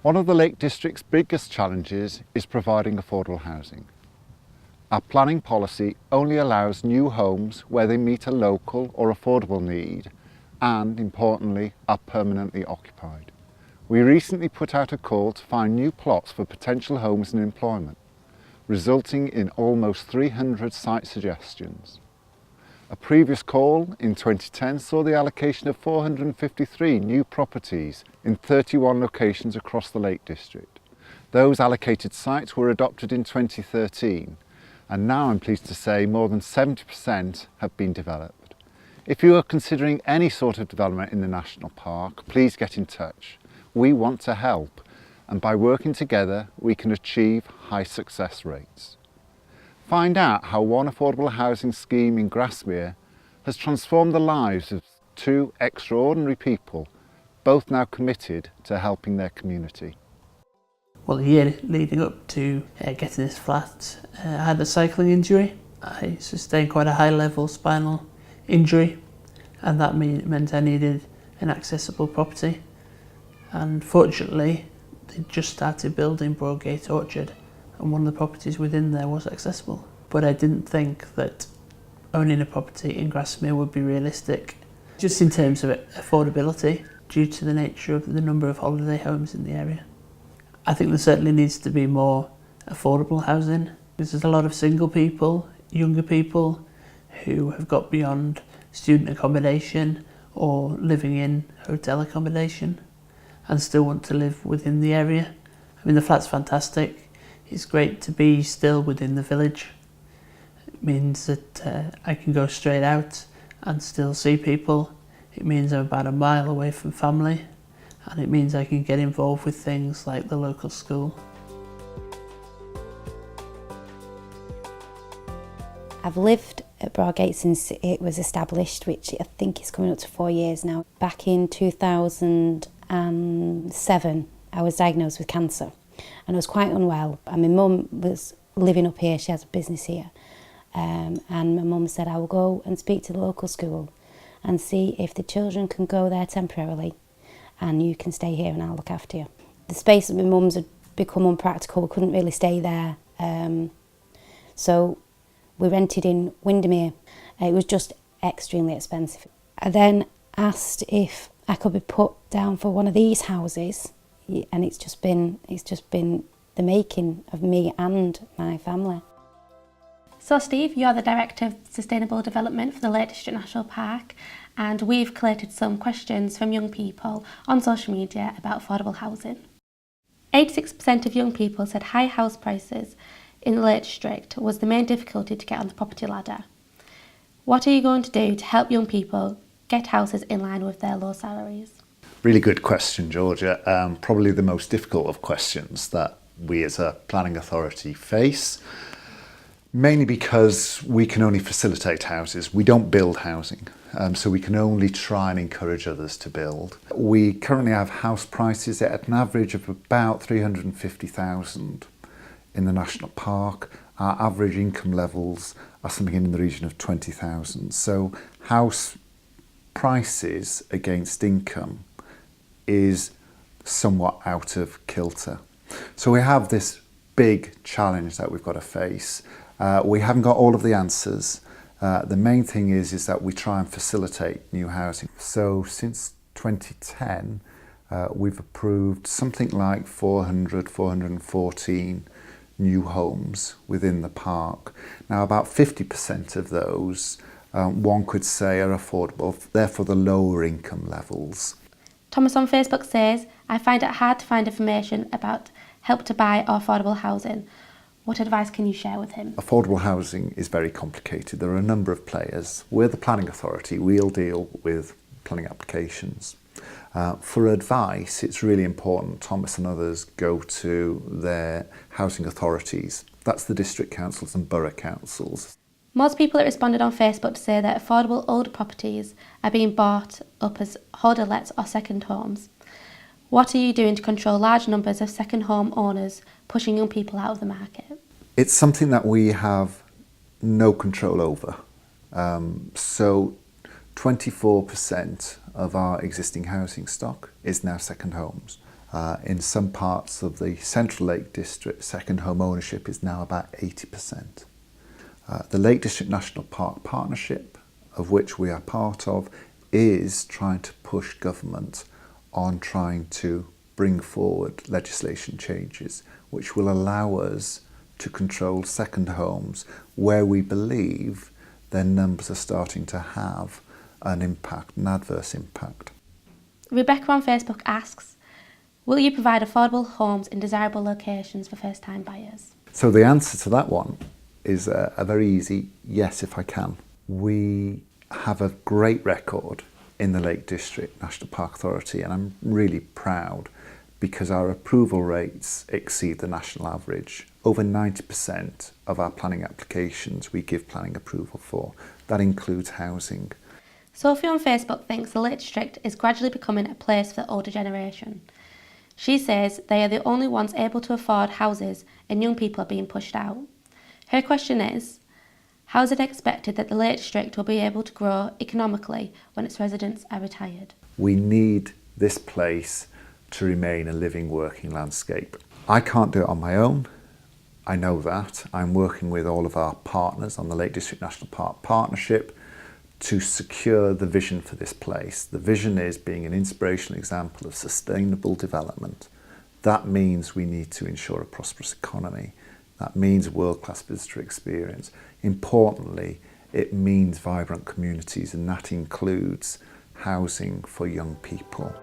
One of the Lake District's biggest challenges is providing affordable housing. Our planning policy only allows new homes where they meet a local or affordable need and, importantly, are permanently occupied. We recently put out a call to find new plots for potential homes and employment, resulting in almost 300 site suggestions. A previous call in 2010 saw the allocation of 453 new properties in 31 locations across the Lake District. Those allocated sites were adopted in 2013, and now I'm pleased to say more than 70% have been developed. If you are considering any sort of development in the National Park, please get in touch. We want to help, and by working together we can achieve high success rates. Find out how one affordable housing scheme in Grasmere has transformed the lives of two extraordinary people, both now committed to helping their community. Well, the year leading up to getting this flat, I had a cycling injury. I sustained quite a high level spinal injury, and that meant I needed an accessible property. And fortunately, they just started building Broadgate Orchard, and one of the properties within there was accessible. But I didn't think that owning a property in Grasmere would be realistic, just in terms of affordability, due to the nature of the number of holiday homes in the area. I think there certainly needs to be more affordable housing, because there's a lot of single people, younger people, who have got beyond student accommodation or living in hotel accommodation and still want to live within the area. I mean, the flat's fantastic. It's great to be still within the village. It means that I can go straight out and still see people. It means I'm about a mile away from family, and it means I can get involved with things like the local school. I've lived at Broadgate since it was established, which I think is coming up to 4 years now. Back in 2007, I was diagnosed with cancer. And I was quite unwell, and my mum was living up here, she has a business here, and my mum said, I will go and speak to the local school and see if the children can go there temporarily and you can stay here and I'll look after you. The space at my mum's had become unpractical, we couldn't really stay there, so we rented in Windermere. It was just extremely expensive. I then asked if I could be put down for one of these houses, and it's just been the making of me and my family. So Steve, you are the Director of Sustainable Development for the Lake District National Park, and we've collated some questions from young people on social media about affordable housing. 86% of young people said high house prices in the Lake District was the main difficulty to get on the property ladder. What are you going to do to help young people get houses in line with their low salaries? Really good question, Georgia. Probably the most difficult of questions that we as a planning authority face, mainly because we can only facilitate houses. We don't build housing, so we can only try and encourage others to build. We currently have house prices at an average of about 350,000 in the National Park. Our average income levels are something in the region of 20,000. So house prices against income is somewhat out of kilter. So we have this big challenge that we've got to face. We haven't got all of the answers. The main thing is that we try and facilitate new housing. So since 2010, we've approved something like 414 new homes within the park. Now about 50% of those one could say are affordable, therefore the lower income levels. Thomas on Facebook says, I find it hard to find information about Help to Buy or affordable housing. What advice can you share with him? Affordable housing is very complicated. There are a number of players. We're the planning authority. We'll deal with planning applications. For advice, it's really important Thomas and others go to their housing authorities. That's the district councils and borough councils. Most people that responded on Facebook say that affordable older properties are being bought up as holder lets or second homes. What are you doing to control large numbers of second home owners pushing young people out of the market? It's something that we have no control over. So 24% of our existing housing stock is now second homes. In some parts of the Central Lake District, second home ownership is now about 80%. The Lake District National Park Partnership, of which we are part of, is trying to push government on trying to bring forward legislation changes which will allow us to control second homes where we believe their numbers are starting to have an impact, an adverse impact. Rebecca on Facebook asks, will you provide affordable homes in desirable locations for first-time buyers? So the answer to that one is a very easy yes, if I can. We have a great record in the Lake District National Park Authority, and I'm really proud because our approval rates exceed the national average. Over 90% of our planning applications we give planning approval for. That includes housing. Sophie on Facebook thinks the Lake District is gradually becoming a place for the older generation. She says they are the only ones able to afford houses and young people are being pushed out. Her question is, how is it expected that the Lake District will be able to grow economically when its residents are retired? We need this place to remain a living, working landscape. I can't do it on my own. I know that. I'm working with all of our partners on the Lake District National Park Partnership to secure the vision for this place. The vision is being an inspirational example of sustainable development. That means we need to ensure a prosperous economy. That means world-class visitor experience. Importantly, it means vibrant communities, and that includes housing for young people.